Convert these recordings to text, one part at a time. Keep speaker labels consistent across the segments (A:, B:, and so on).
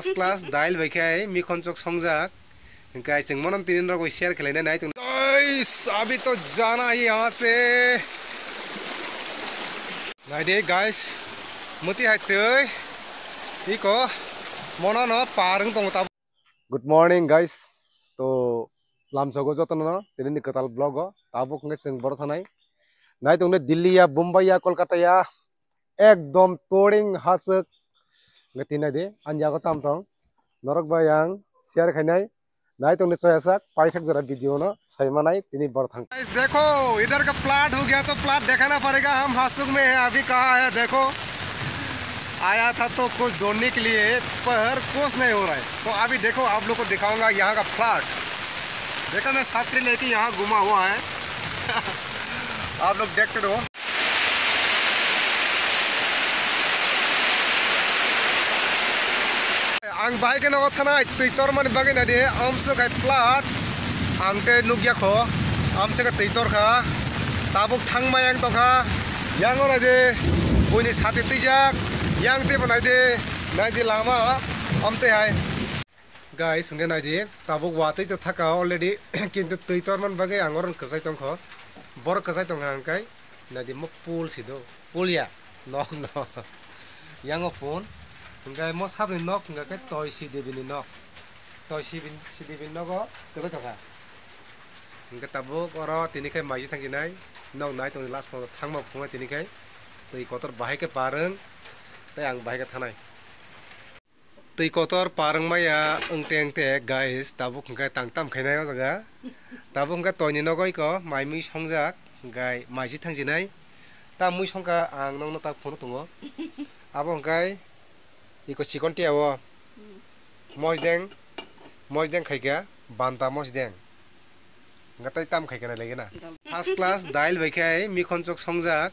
A: First class dail baikay mi konchok songjak kai chingmonon tinin ro share khelaina nai tung guys अभी तो जाना ही यहाँ से nai de guys muti hai tei iko mona no parang tong ta good morning guys to lam sago jotono no tinin katal vlog go tabuk nge sing bor thanai nai tung ne Delhi ya Bombay ya Kolkata ya ekdom touring hasuk ngetina de anja ko tam tong norok bayang share khainai नाई तो निश्चय ऐसा पाइथक जरा video ना सही मनाई तिनी बरथंग guys देखो इधर का प्लाट हो गया तो प्लाट दिखाना पड़ेगा हम हासुक में है अभी कहाँ है देखो आया था तो कुछ ढूंढने के लिए पर कुछ नहीं हो रहा है तो अभी देखो आप लोग को दिखाऊंगा यहाँ का प्लाट देखो मैं छतरी लेके यहाँ घुमा हुआ है आप लोग देखते रहो आं बाइक न थानाय तैतर माने बागे ना दे आमसे काय प्लाट आंते नुगिया खो आमसे का तैतर खा ताबुक थांगमायां तखा यांग ना दे बयनि साथे तैजाक yang te बनाय दे नाय दे लामा आमते हाय गाइस नगे नाय दे ताबुक वातै तो थाका अलरेडी किन्तु तैतर मान बागे आंगरन कसाय तंखो बर कसाय तंखा आंकाय ना दे मक पुल सिदो पुलिया नक न यांग phone Enggak mau sabin nok enggak kayak toy si debini nok toy si debini nok kok kita coba enggak tabuk orang tini kayak maju tang jinai nok naik tuh last foto tang mau pungai tini kayak tuh kotor bahaya ke pareng tuh yang bahaya ke tanai tuh kotor pareng maya engte guys tabuk enggak tang tam kayak naik juga tabuk enggak toy ni nok iko mai mui songjak enggak maju tang jinai ta mui songka ang nong tak foto tunggu apa enggak iko sikon tia wo mojdeng khaiga banta mojdeng ngatai tam khaiga na lege na first class dail baikai mi khonchok songjak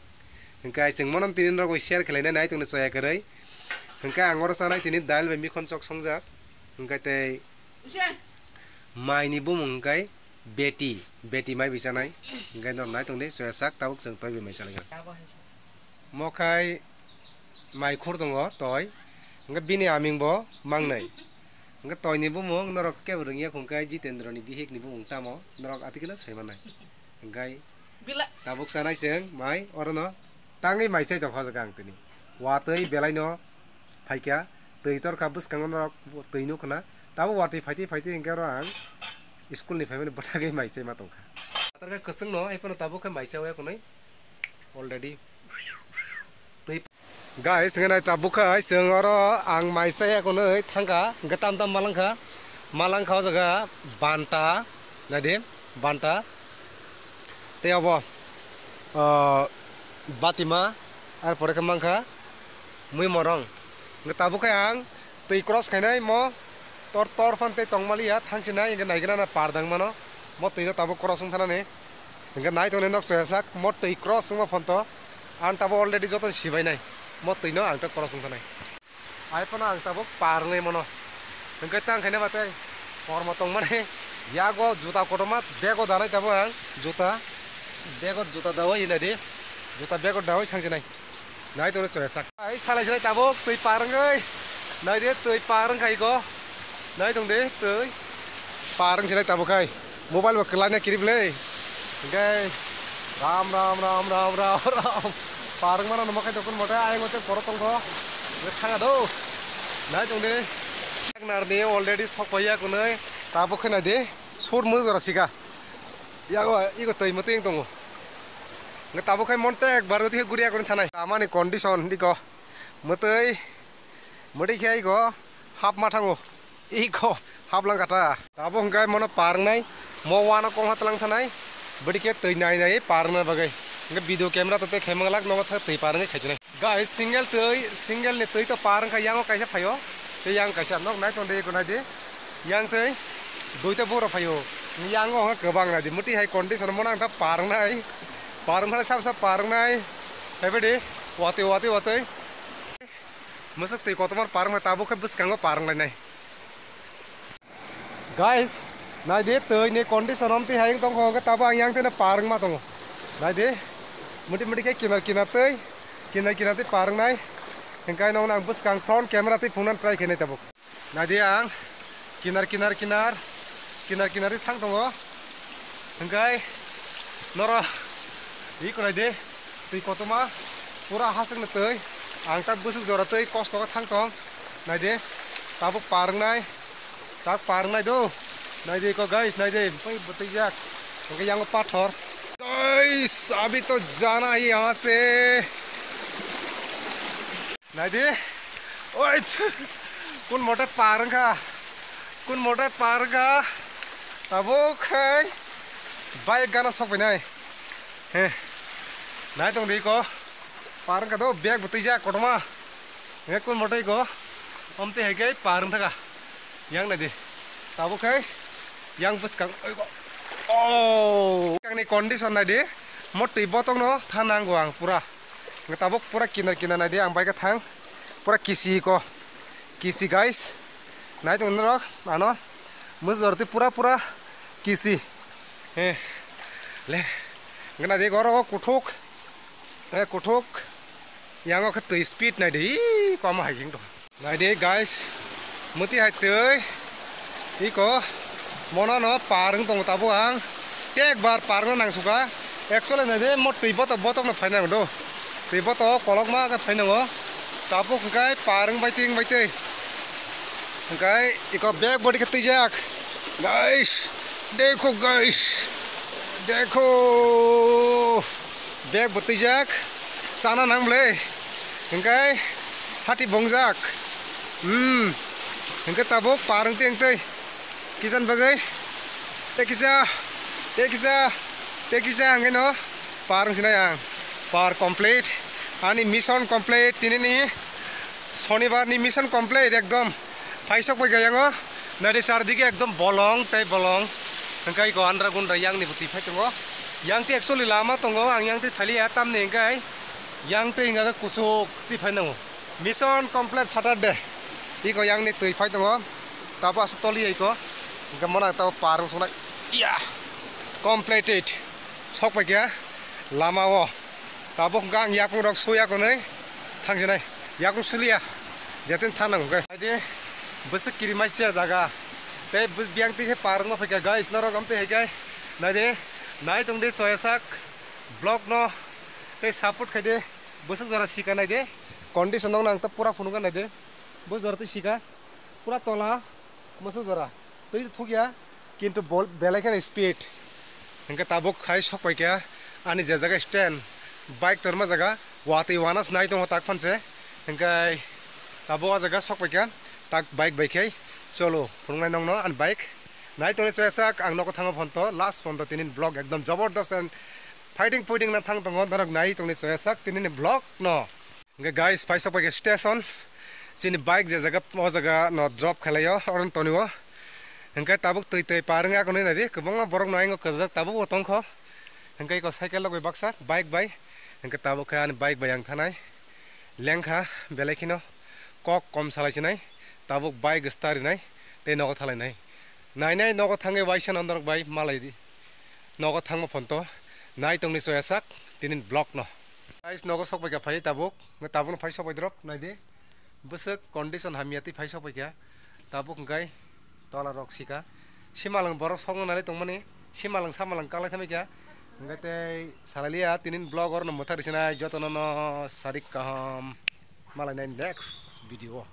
A: hingkai chingmonon tinin ro share khelaina nai tungni chaya karai hingkai angor sanai tinin dail bai mi khonchok songjak hingkai tei mai ni bum hingkai beti mai bisanai hingkai no nai tungni chaya sak tabuk chang toy bi mai chalega mokai mai khur dongo toy enggak bini aming bo mangnai enggak toy ni bumung norok ke burungnya kongkai Jitendra ni bihik ni bumung tamo norok atikena sai manai enggak tabuk sanai seng mai orono tangi mai sai tong khajagang tini watei belai no phaikya teitor kabus kangon norok teinu khana tabu watei phaiti engka ro ang school ni family batage mai sai ma tongkha atar ka keseng no ipon tabuk ka mai sai wa konai already guys ngenai tabuka seng oro ang mai saya kono thangka gatam tam malangkha jaga banta nade banta te abo batima ar pore kamangkha mui morong ngatabuka ang tei cross khainai mo tor phante tongmalia thangchinai ngenai gana pardang mano mo tei tabu cross thanane ngenai tone nok sesak mo tei cross mo phonto an tabu already joton sibai nai mo tei no ang ta cross thanai ai pana ang tabu parngai mono ngai tang khaina bate por motong mane yago juta kotoma bego danai tabu ang juta dawa ina de juta bego dawa thangchinai nai tone sesak ai salai salai tabu tei parngai nai de tei parang khai go nai tong de tei parang silai tabu khai mobile ba kelana kirip le ngai ram parang mana nomor kayak dokun motor ayam itu korotong kok, nggak do, nah jongde, narni already sok payah kunai, tabuk kena deh, sur mus rasika, ya gua, iko tay mati yang tunggu, nggak tabuk kayak montek, baru tuh guriya kun tanai, aman nih kondisi ko, mati kayak iko, hap matangu, iko, hap lang kata, tabuk kayak mana parang nai, mau wana kong hat lang tanai, beri kayak tay nai parang na bagai. Nggak video camera tuh teh kemengalak nomor tei parang kacune guys single ne tei to parang ka yang kaisa phayo te yang kaisa nok nai ton de ko nai de yang tei duita bora phayo yang ho kebang na de muti hai condition monang ta parang nai sab parang nai hebede wate masak tei ko tomar parang ma tabu ka bus kango parang nai guys nai de tei ne condition om tei hai tong ho ka tabu yang tei na parang ma tong nai de muti kayak kinar te parang nai hengkai nong nang bus kang front camera te phunan try kene tabuk nadi ang kinar thang tongo hingkai noro di ko nadi tui kotoma pura hasang na tui ang tak busuk jora tui kosto ka thang tong nadi tabuk parang nai tak parang nai do nadi ko guys nadi pai batijak hingkai yang pathor guys अभी तो जाना ही यहाँ से नदी ओए कुन मोटे पारंग का तबो खाई बाइक गाना सब नहीं है नहीं तो देखो पारंग का तो बैग बुती जा कोटमा ये कुन मोटे को हम ते है क्या पारंग था yang नदी तबो खाई yang बस कं oh yang ni kondisi nadi moti botong no tanang guang pura ngetabok pura kinar nadi ang baik tang pura kisi guys naik tuh ngerok ano muzorti pura kisi le ngena de goro kuthuk yang aku tuh speed nadi koma hiking tuh nadi guys muti hai tuh iko mono no parang tong tabuang एक बार पारनो नang suka actually nade mot tiboto botok na phainang do tiboto kolok ma ka phainango tapo kai parang baiting baite kai iko back body ka tijak guys dekho back body jak sana nang ble kai hati bongjak hingga tapo parang tiang tei kisan bagai tekisa angin no parang sini yang par complete ani mission complete ini nih shonibar nih mission complete ekdom paisok bagai yang oh nadi sardike ekdom bolong engkai ko andra gundra yang nih putih pai tunggu yang ti actually lama tunggu ang yang ti thali atam nih engkai yang ti enggak kusuk ti pai nunggu mission complete Saturday iko yang nih tu pai tunggu tapi asal iko engkai mana tahu parang sunai iya completed sok bagia lama wo tabok gang yakung rok suya ko nei thangjenai yakung sulia jaten thanang ga ade besek kiri masya jaga te biang ti parang no pheka guys narok amte he gai nade nai tong de soyasak blog no te support khade besek jara sika nai de condition nang nang ta pura funuga nai de bus jara ti sika pura tola besek jara tei thugia kintu bol belaikan speed hingga tabuk khai sok pai kya ani je jaga stand bike torma jaga wati wanas nai tong tak phanse hingga tabo jaga sok pai kya tak bike kai solo phungnai nong no an bike nai tone chesak ang noko thanga phonto last phonto tinin blog ekdom jabardast and fighting na thang tong darak nai tong chesak tinin blog no hingga guys pai sok pai kya station sini bike je jaga o jaga no drop khalayo oron toniwo hingga tabuk tui paranga ko nadi kebang borok naingo kazak tabuk otong kho hingga ko cycle log baksa bike hingga tabuk khan bike yang thanai lengkha belekino kok kom salai chinai tabuk bike stari nai te nogo thalai nai nogo thange waisan andor bai malai di nogo thangma phonto nai tongni soyasak tinin block no guys nogo sok bai ka phai tabuk phai sok bai drop nai de busuk condition hamiati phai sok bai ka tabuk ngai tola rok sika simalang borok song nari tongmani simalang samalang kalai thame kya ngate salalia tinin blog or no mothar sina jotono no sarik kaham malai next video